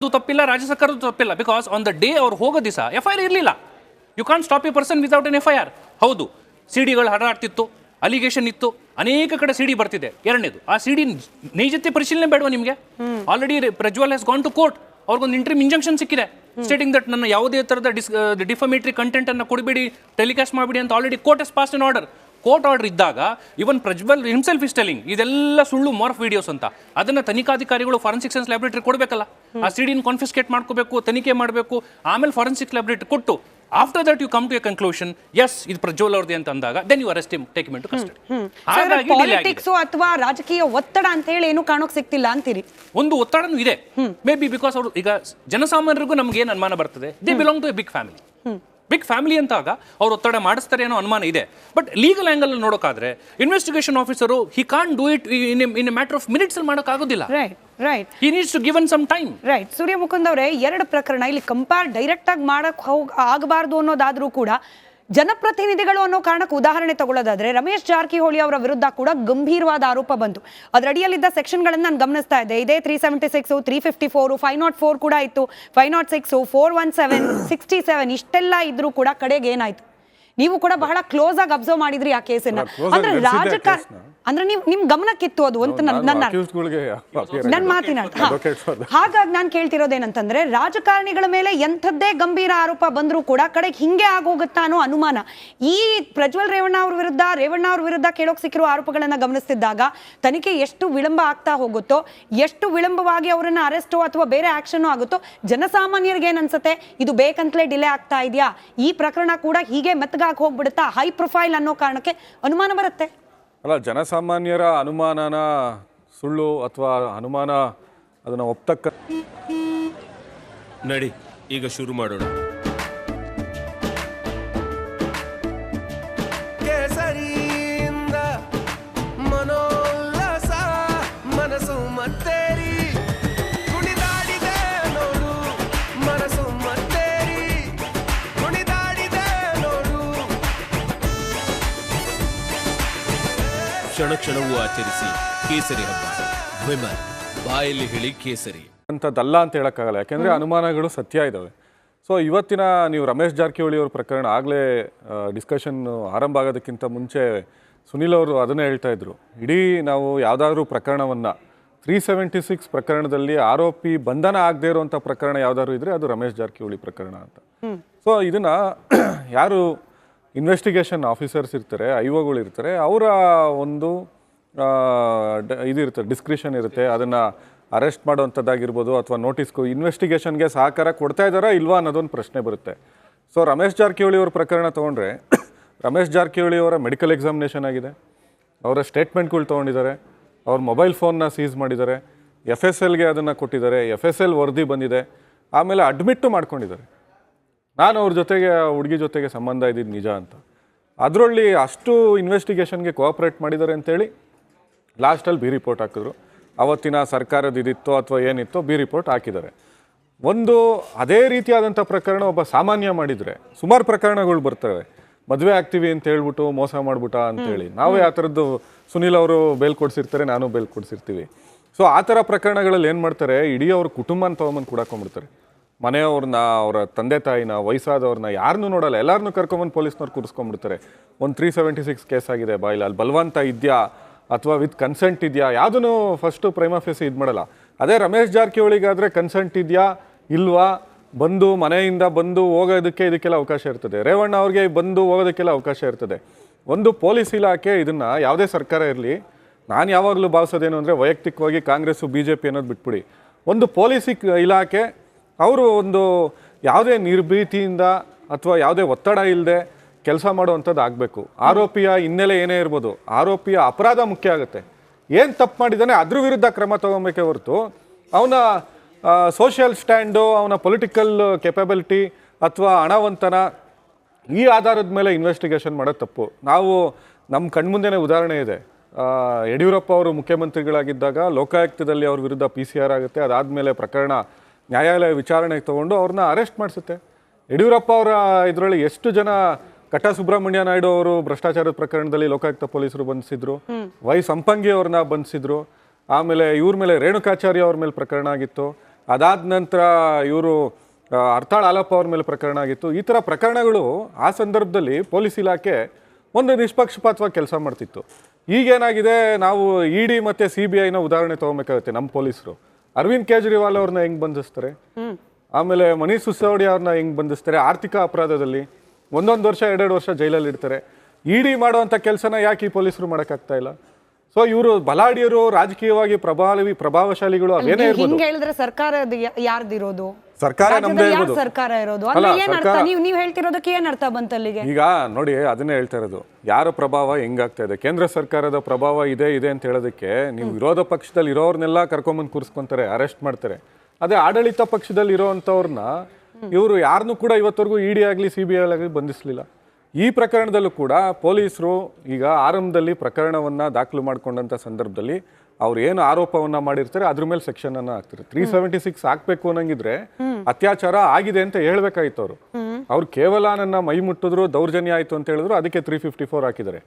ಅದು ತಪ್ಪಿಲ್ಲ, ರಾಜ್ಯ ಸರ್ಕಾರದ್ದು ತಪ್ಪಿಲ್ಲ. ಬಿಕಾಸ್ ಆನ್ ದ ಡೇ ಅವ್ರು ಹೋಗೋ ದಿವಸ FIR ಇರಲಿಲ್ಲ. You can't stop a person without an FIR. ಹೌದು, ಸಿಡಿಗಳು ಹರಿದಾಡ್ತಿತ್ತು, ಅಲಿಗೇಷನ್ ಇತ್ತು, ಅನೇಕ ಕಡೆ ಸಿಡಿ ಬರ್ತಿದೆ. ಎರಡನೇದು, ಆ ಸಿಡಿ ನೈಜತೆ ಪರಿಶೀಲನೆ ಬೇಡವಾ ನಿಮಗೆ? Already Prajwal has gone to court. ಅವ್ರಿಗೊಂದು ಇಂಟ್ರಿಮ್ ಇಂಜಂಕ್ಷನ್ ಸಿಕ್ಕಿದೆ ಸ್ಟೇಟಿಂಗ್ ದಟ್ ನನ್ನ ಯಾವುದೇ ಥರದ ಡಿಫಮೇಟರಿ ಕಂಟೆಂಟ್ ಅನ್ನು ಕೊಡಬೇಡಿ, ಟೆಲಿಕಾಸ್ಟ್ ಮಾಡಬೇಡಿ ಅಂತ already court has passed an order. Court order ಇದ್ದಾಗ even Prajwal himself is telling ಇದೆಲ್ಲ ಸುಳ್ಳು ಮಾರ್ಫ್ ವಿಡಿಯೋಸ್ ಅಂತ. ಅದನ್ನ ತನಿಖಾಧಿಕಾರಿಗಳು ಫಾರೆನ್ಸಿಕ್ ಸೈನ್ಸ್ ಲ್ಯಾಬ್ರೇಟರಿ ಕೊಡಬೇಕಲ್ಲ. ಆ ಸಿಡಿನ ಕಾನ್ಫಿಸ್ಕೇಟ್ ಮಾಡ್ಕೋಬೇಕು, ತನಿಖೆ ಮಾಡಬೇಕು, ಆಮೇಲೆ ಫಾರೆನ್ಸಿಕ್ ಲ್ಯಾಬ್ರೇಟರಿ ಕೊಟ್ಟು after that you come to a conclusion, yes ಇದು ಪ್ರಜ್ವಲ್ ಅವ್ರದ್ದು ಅಂತ ಅಂದಾಗ then you arrest him, take him into custody. ಹಾಗಾಗಿ ಪಾಲಿಟಿಕ್ಸ್ ಅಥವಾ ರಾಜಕೀಯ ಒತ್ತಡ ಅಂತ ಹೇಳಿ ಏನು ಕಾಣೋಕ್ ಸಿಗ್ತಿಲ್ಲ ಅಂತೀರಿ? ಒಂದು ಒತ್ತಡನೂ ಇದೆ. ಮೇ ಬಿ ಬಿಕಾಸ್ ಅವರು ಈಗ ಜನಸಾಮಾನ್ಯರಿಗೂ ನಮ್ಗೆ ಏನು ಅನುಮಾನ ಬರ್ತದೆ, they belong to a big family. Big family ಅಂತಾಗ ಅವ್ರು ಒತ್ತಡ ಮಾಡಿಸ್ತಾರೆ ಅನ್ನೋ ಅನುಮಾನ ಇದೆ. ಬಟ್ ಲೀಗಲ್ ಆಂಗಲ್ ನೋಡೋಕಾದ್ರೆ investigation officer he can't do it in a matter of minutes ಅಲ್ಲಿ ಮಾಡೋಕ್ಕಾಗೋದಿಲ್ಲ. Right he needs to given some time. Right. Surya Mukund ಅವರೇ, ಎರಡು ಪ್ರಕರಣ ಇಲ್ಲಿ ಕಂಪೇರ್ ಡೈರೆಕ್ಟ್ ಆಗಿ ಮಾಡಕ್ ಆಗಬಾರ್ದು ಅನ್ನೋದಾದ್ರೂ ಕೂಡ ಜನಪ್ರತಿನಿಧಿಗಳು ಅನ್ನೋ ಕಾರಣಕ್ಕೆ ಉದಾಹರಣೆ ತಗೊಳ್ಳೋದಾದ್ರೆ ರಮೇಶ್ ಜಾರಕಿಹೊಳಿ ಅವರ ವಿರುದ್ಧ ಕೂಡ ಗಂಭೀರವಾದ ಆರೋಪ ಬಂತು. ಅದರಡಿಯಲ್ಲಿದ್ದ ಸೆಕ್ಷನ್ಗಳನ್ನು ನಾನು ಗಮನಿಸ್ತಾ ಇದ್ದೆ. ಇದೇ 376, 354, 504 ಕೂಡ ಇತ್ತು, 506, 417, 67 ಇಷ್ಟೆಲ್ಲ ಇದ್ರೂ ಕೂಡ ಕಡೆಗೆ ಏನಾಯ್ತು? ನೀವು ಕೂಡ ಬಹಳ ಕ್ಲೋಸ್ ಆಗಿ ಅಬ್ಸರ್ವ್ ಮಾಡಿದ್ರಿ ಆ ಕೇಸನ್ನ. ಅಂದ್ರೆ ರಾಜಕಾರಣ ಅಂದ್ರೆ ನಿಮ್ ಗಮನಕ್ಕಿತ್ತು ಅದು ಅಂತ ನನ್ನ ಮಾತಿನ ಹಾಗಾಗಿ ನಾನು ಕೇಳ್ತಿರೋದೇನಂತಂದ್ರೆ, ರಾಜಕಾರಣಿಗಳ ಮೇಲೆ ಎಂಥದ್ದೇ ಗಂಭೀರ ಆರೋಪ ಬಂದ್ರೂ ಕೂಡ ಕಡೆಗೆ ಹಿಂಗೆ ಆಗೋಗುತ್ತಾ ಅನ್ನೋ ಅನುಮಾನ. ಈ ಪ್ರಜ್ವಲ್ ರೇವಣ್ಣ ಅವ್ರ ವಿರುದ್ಧ ಕೇಳೋಕ್ ಸಿಕ್ಕಿರೋ ಆರೋಪಗಳನ್ನ ಗಮನಿಸ್ತಿದ್ದಾಗ ತನಿಖೆ ಎಷ್ಟು ವಿಳಂಬ ಆಗ್ತಾ ಹೋಗುತ್ತೋ, ಎಷ್ಟು ವಿಳಂಬವಾಗಿ ಅವರನ್ನ ಅರೆಸ್ಟೋ ಅಥವಾ ಬೇರೆ ಆಕ್ಷನ್ ಆಗುತ್ತೋ, ಜನಸಾಮಾನ್ಯರಿಗೆ ಏನ್ ಅನ್ಸುತ್ತೆ, ಇದು ಬೇಕಂತಲೇ ಡಿಲೇ ಆಗ್ತಾ ಇದೆಯಾ, ಈ ಪ್ರಕರಣ ಕೂಡ ಹೀಗೆ ಮೆತ್ತಗಾಗಿ ಹೋಗ್ಬಿಡುತ್ತಾ, ಹೈ ಪ್ರೊಫೈಲ್ ಅನ್ನೋ ಕಾರಣಕ್ಕೆ ಅನುಮಾನ ಬರುತ್ತೆ. ಅಲ್ಲ, ಜನಸಾಮಾನ್ಯರ ಅನುಮಾನನ ಸುಳ್ಳು ಅಥವಾ ಅನುಮಾನ ಅದನ್ನು ಒಪ್ತಕ್ಕ ನಡಿ ಈಗ ಶುರು ಮಾಡೋಣ. ಕೇಸರಿಯಿಂದ ಮನೋಲ್ಲಾಸ ಮನಸ್ಸು ಮತ್ತೇರಿ ಕುಣಿದಾಡಿದೆ ನೋಡು, ಮನಸ್ಸು ಮತ್ತೇರಿ ಕುಣಿದಾಡಿದೆ ನೋಡು. ಕ್ಷಣ ಕ್ಷಣವೂ ಆಚರಿಸಿ ಕೇಸರಿ ಹಬ್ಬ. ವಿಮಲ್ ಬಾಯಲ್ಲಿ ಹೇಳಿ ಕೇಸರಿ ಅಂಥದ್ದಲ್ಲ ಅಂತ ಹೇಳೋಕ್ಕಾಗಲ್ಲ, ಯಾಕೆಂದರೆ ಅನುಮಾನಗಳು ಸತ್ಯ ಇದ್ದಾವೆ. ಸೊ ಇವತ್ತಿನ ನೀವು ರಮೇಶ್ ಜಾರಕಿಹೊಳಿ ಅವ್ರ ಪ್ರಕರಣ ಆಗಲೇ ಡಿಸ್ಕಷನ್ ಆರಂಭ ಆಗೋದಕ್ಕಿಂತ ಮುಂಚೆ ಸುನಿಲ್ ಅವರು ಅದನ್ನೇ ಹೇಳ್ತಾ ಇದ್ರು, ಇಡೀ ನಾವು ಯಾವುದಾದ್ರೂ ಪ್ರಕರಣವನ್ನು 376 ಪ್ರಕರಣದಲ್ಲಿ ಆರೋಪಿ ಬಂಧನ ಆಗದೇ ಇರುವಂಥ ಪ್ರಕರಣ ಯಾವುದಾದ್ರು ಇದ್ದರೆ ಅದು ರಮೇಶ್ ಜಾರಕಿಹೊಳಿ ಪ್ರಕರಣ ಅಂತ. ಸೊ ಇದನ್ನು ಯಾರು ಇನ್ವೆಸ್ಟಿಗೇಷನ್ ಆಫೀಸರ್ಸ್ ಇರ್ತಾರೆ, IOಗಳು ಇರ್ತಾರೆ, ಅವರ ಒಂದು ಇದಿರುತ್ತೆ, ಡಿಸ್ಕ್ರಿಷನ್ ಇರುತ್ತೆ. ಅದನ್ನು ಅರೆಸ್ಟ್ ಮಾಡೋವಂಥದ್ದಾಗಿರ್ಬೋದು ಅಥವಾ ನೋಟಿಸ್ಗೂ ಇನ್ವೆಸ್ಟಿಗೇಷನ್ಗೆ ಸಹಕಾರ ಕೊಡ್ತಾ ಇದ್ದಾರಾ ಇಲ್ವಾ ಅನ್ನೋದೊಂದು ಪ್ರಶ್ನೆ ಬರುತ್ತೆ. ಸೊ ರಮೇಶ್ ಜಾರಕಿಹೊಳಿ ಅವ್ರ ಪ್ರಕರಣ ತೊಗೊಂಡ್ರೆ, ರಮೇಶ್ ಜಾರಕಿಹೊಳಿ ಅವರ ಮೆಡಿಕಲ್ ಎಕ್ಸಾಮಿನೇಷನ್ ಆಗಿದೆ, ಅವರ ಸ್ಟೇಟ್ಮೆಂಟ್ಗಳು ತೊಗೊಂಡಿದ್ದಾರೆ, ಅವ್ರ ಮೊಬೈಲ್ ಫೋನ್ನ ಸೀಸ್ ಮಾಡಿದ್ದಾರೆ, FSLಗೆ ಅದನ್ನು ಕೊಟ್ಟಿದ್ದಾರೆ, FSL ವರದಿ ಬಂದಿದೆ, ಆಮೇಲೆ ಅಡ್ಮಿಟ್ಟು ಮಾಡ್ಕೊಂಡಿದ್ದಾರೆ, ನಾನು ಅವ್ರ ಜೊತೆಗೆ ಹುಡುಗಿ ಜೊತೆಗೆ ಸಂಬಂಧ ಇದ್ದಿದ್ದು ನಿಜ ಅಂತ. ಅದರಲ್ಲಿ ಅಷ್ಟು ಇನ್ವೆಸ್ಟಿಗೇಷನ್ಗೆ ಕೋಆಪ್ರೇಟ್ ಮಾಡಿದ್ದಾರೆ ಅಂತೇಳಿ ಲಾಸ್ಟಲ್ಲಿ ಬಿ ರಿಪೋರ್ಟ್ ಹಾಕಿದ್ರು. ಅವತ್ತಿನ ಸರ್ಕಾರದ ಇದಿತ್ತೋ ಅಥವಾ ಏನಿತ್ತೋ ಬಿ ರಿಪೋರ್ಟ್ ಹಾಕಿದ್ದಾರೆ. ಒಂದು ಅದೇ ರೀತಿಯಾದಂಥ ಪ್ರಕರಣ ಒಬ್ಬ ಸಾಮಾನ್ಯ ಮಾಡಿದರೆ ಸುಮಾರು ಪ್ರಕರಣಗಳು ಬರ್ತವೆ. ಮದುವೆ ಆಗ್ತೀವಿ ಅಂತ ಹೇಳ್ಬಿಟ್ಟು ಮೋಸ ಮಾಡ್ಬಿಟ್ಟ ಅಂತೇಳಿ ನಾವೇ ಆ ಥರದ್ದು, ಸುನಿಲ್ ಅವರು ಬೇಲ್ ಕೊಡಿಸಿರ್ತಾರೆ, ನಾನು ಬೇಲ್ ಕೊಡಿಸಿರ್ತೀವಿ. ಸೊ ಆ ಥರ ಪ್ರಕರಣಗಳಲ್ಲಿ ಏನು ಮಾಡ್ತಾರೆ, ಇಡೀ ಅವ್ರ ಕುಟುಂಬನ ತೊಗೊಂಬಂದು ಕೂಡಾಕೊಂಡ್ಬಿಡ್ತಾರೆ. ಮನೆಯವ್ರನ್ನ, ಅವರ ತಂದೆ ತಾಯಿನ, ವಯಸ್ಸಾದವ್ರನ್ನ ಯಾರನ್ನೂ ನೋಡಲ್ಲ, ಎಲ್ಲರನ್ನೂ ಕರ್ಕೊಂಬಂದು ಪೊಲೀಸ್ನವ್ರು ಕೂರಿಸ್ಕೊಂಡ್ಬಿಡ್ತಾರೆ. ಒಂದು 376 ಕೇಸ್ ಆಗಿದೆ ಬಾಯಿಲ್, ಅಲ್ಲಿ ಬಲವಂತ ಇದೆಯಾ ಅಥವಾ ವಿತ್ ಕನ್ಸೆಂಟ್ ಇದೆಯಾ ಯಾವುದೂ ಫಸ್ಟು ಪ್ರೈಮಾ ಫೇಸಿ ಇದು ಮಾಡಲ್ಲ. ಅದೇ ರಮೇಶ್ ಜಾರಕಿಹೊಳಿಗಾದರೆ ಕನ್ಸೆಂಟ್ ಇದೆಯಾ ಇಲ್ವಾ, ಬಂದು ಮನೆಯಿಂದ ಬಂದು ಹೋಗೋದಕ್ಕೆ ಇದಕ್ಕೆಲ್ಲ ಅವಕಾಶ ಇರ್ತದೆ. ರೇವಣ್ಣ ಅವ್ರಿಗೆ ಬಂದು ಹೋಗೋದಕ್ಕೆಲ್ಲ ಅವಕಾಶ ಇರ್ತದೆ. ಒಂದು ಪೊಲೀಸ್ ಇಲಾಖೆ ಇದನ್ನು, ಯಾವುದೇ ಸರ್ಕಾರ ಇರಲಿ, ನಾನು ಯಾವಾಗಲೂ ಭಾವಿಸೋದೇನು ಅಂದರೆ ವೈಯಕ್ತಿಕವಾಗಿ ಕಾಂಗ್ರೆಸ್ಸು BJP ಅನ್ನೋದು ಬಿಟ್ಬಿಡಿ, ಒಂದು ಪೊಲೀಸ್ ಇಲಾಖೆ ಅವರು ಒಂದು ಯಾವುದೇ ನಿರ್ಭೀತಿಯಿಂದ ಅಥವಾ ಯಾವುದೇ ಒತ್ತಡ ಇಲ್ಲದೆ ಕೆಲಸ ಮಾಡುವಂಥದ್ದು ಆಗಬೇಕು. ಆರೋಪಿಯ ಹಿನ್ನೆಲೆ ಏನೇ ಇರ್ಬೋದು, ಆರೋಪಿಯ ಅಪರಾಧ ಮುಖ್ಯ ಆಗುತ್ತೆ. ಏನು ತಪ್ಪು ಮಾಡಿದ್ದಾನೆ ಅದ್ರ ವಿರುದ್ಧ ಕ್ರಮ ತಗೊಬೇಕೇ ಹೊರತು ಅವನ ಸೋಷಿಯಲ್ ಸ್ಟ್ಯಾಂಡು, ಅವನ ಪೊಲಿಟಿಕಲ್ ಕೆಪಬಿಲಿಟಿ ಅಥವಾ ಹಣವಂತನ ಈ ಆಧಾರದ ಮೇಲೆ ಇನ್ವೆಸ್ಟಿಗೇಷನ್ ಮಾಡೋದು ತಪ್ಪು. ನಾವು ನಮ್ಮ ಕಣ್ಮುಂದೆನೇ ಉದಾಹರಣೆ ಇದೆ. ಯಡಿಯೂರಪ್ಪ ಅವರು ಮುಖ್ಯಮಂತ್ರಿಗಳಾಗಿದ್ದಾಗ ಲೋಕಾಯುಕ್ತದಲ್ಲಿ ಅವ್ರ ವಿರುದ್ಧ PCR ಆಗುತ್ತೆ. ಅದಾದಮೇಲೆ ಪ್ರಕರಣ ನ್ಯಾಯಾಲಯ ವಿಚಾರಣೆಗೆ ತೊಗೊಂಡು ಅವ್ರನ್ನ ಅರೆಸ್ಟ್ ಮಾಡಿಸುತ್ತೆ. ಯಡಿಯೂರಪ್ಪ ಅವರ ಇದರಲ್ಲಿ ಎಷ್ಟು ಜನ, ಕಟ್ಟ ಸುಬ್ರಹ್ಮಣ್ಯ ನಾಯ್ಡು ಅವರು ಭ್ರಷ್ಟಾಚಾರದ ಪ್ರಕರಣದಲ್ಲಿ ಲೋಕಾಯುಕ್ತ ಪೊಲೀಸರು ಬಂಧಿಸಿದ್ರು, ವೈ ಸಂಪಂಗಿ ಅವ್ರನ್ನ ಬಂಧಿಸಿದ್ರು, ಆಮೇಲೆ ಇವ್ರ ಮೇಲೆ ರೇಣುಕಾಚಾರ್ಯ ಅವ್ರ ಮೇಲೆ ಪ್ರಕರಣ ಆಗಿತ್ತು, ಅದಾದ ನಂತರ ಇವರು ಹರ್ತಾಳ್ ಹಾಲಪ್ಪ ಅವ್ರ ಮೇಲೆ ಪ್ರಕರಣ ಆಗಿತ್ತು. ಈ ಥರ ಪ್ರಕರಣಗಳು ಆ ಸಂದರ್ಭದಲ್ಲಿ ಪೊಲೀಸ್ ಇಲಾಖೆ ಒಂದು ನಿಷ್ಪಕ್ಷಪಾತವಾಗಿ ಕೆಲಸ ಮಾಡ್ತಿತ್ತು. ಈಗೇನಾಗಿದೆ, ನಾವು ಇಡಿ ಮತ್ತು CBIನ ಉದಾಹರಣೆ ತೊಗೊಬೇಕಾಗುತ್ತೆ. ನಮ್ಮ ಪೊಲೀಸರು ಅರವಿಂದ್ ಕೇಜ್ರಿವಾಲ್ ಅವ್ರನ್ನ ಹೆಂಗೆ ಬಂಧಿಸ್ತಾರೆ, ಆಮೇಲೆ ಮನೀಶ್ ಸಿಸೋಡಿಯಾ ಅವ್ರನ್ನ ಹೆಂಗೆ ಬಂಧಿಸ್ತಾರೆ, ಆರ್ಥಿಕ ಅಪರಾಧದಲ್ಲಿ 1 ವರ್ಷ 2 ವರ್ಷ ಜೈಲಲ್ಲಿ ಇಡ್ತಾರೆ. ಇಡಿ ಮಾಡುವಂಥ ಕೆಲಸನ ಯಾಕೆ ಈ ಪೊಲೀಸರು ಮಾಡೋಕ್ಕಾಗ್ತಾ ಇಲ್ಲ? ಸೊ ಇವರು ಬಲಾಢ್ಯರು, ರಾಜಕೀಯವಾಗಿ ಪ್ರಭಾವಶಾಲಿಗಳು ಅವೇನೇ ಇರ್ಬೋದು. ಹಿಂಗೆ ಹೇಳಿದ್ರೆ ಸರ್ಕಾರ ಯಾರ್ದಿರೋದು? ಸರ್ಕಾರ ನಮ್ದೇ ಇರ್ಬೋದು. ಸರ್ಕಾರ ಇರೋದು ಅಂದ್ರೆ ಏನರ್ಥ? ನೀವು ಹೇಳ್ತಿರೋದಕ್ಕೆ ಏನ್ ಅರ್ಥ ಬಂತಲ್ಲಿಗೆ? ಈಗ ನೋಡಿ, ಅದನ್ನೇ ಹೇಳ್ತಾ ಇರೋದು, ಯಾರ ಪ್ರಭಾವ ಹೆಂಗಾಗ್ತಾ ಇದೆ. ಕೇಂದ್ರ ಸರ್ಕಾರದ ಪ್ರಭಾವ ಇದೆ ಅಂತ ಹೇಳೋದಕ್ಕೆ ನೀವು ವಿರೋಧ ಪಕ್ಷದಲ್ಲಿ ಇರೋರ್ನೆಲ್ಲ ಕರ್ಕೊಂಬಂದು ಕೂರಿಸ್ಕೊಂತಾರೆ, ಅರೆಸ್ಟ್ ಮಾಡ್ತಾರೆ. ಅದೇ ಆಡಳಿತ ಪಕ್ಷದಲ್ಲಿ ಇರೋವಂಥವ್ರನ್ನ ಇವರು ಯಾರನ್ನೂ ಕೂಡ ಇವತ್ತವರೆಗೂ ಇಡಿ ಆಗಲಿ CBI ಆಗಲಿ ಬಂಧಿಸಲಿಲ್ಲ. ಈ ಪ್ರಕರಣದಲ್ಲೂ ಕೂಡ ಪೊಲೀಸರು ಈಗ ಆರಂಭದಲ್ಲಿ ಪ್ರಕರಣವನ್ನು ದಾಖಲು ಮಾಡಿಕೊಂಡಂಥ ಸಂದರ್ಭದಲ್ಲಿ ಅವ್ರು ಏನು ಆರೋಪವನ್ನ ಮಾಡಿರ್ತಾರೆ ಅದ್ರ ಮೇಲೆ ಸೆಕ್ಷನ್ ಅನ್ನ ಹಾಕ್ತಾರೆ. 376 ಹಾಕ್ಬೇಕು ಅನ್ನಂಗಿದ್ರೆ ಅತ್ಯಾಚಾರ ಆಗಿದೆ ಅಂತ ಹೇಳ್ಬೇಕಾಗಿತ್ತು ಅವರು. ಅವ್ರು ಕೇವಲ ನನ್ನ ಮೈ ಮುಟ್ಟಿದ್ರು, ದೌರ್ಜನ್ಯ ಆಯ್ತು ಅಂತ ಹೇಳಿದ್ರು, ಅದಕ್ಕೆ 354 ಹಾಕಿದ್ದಾರೆ.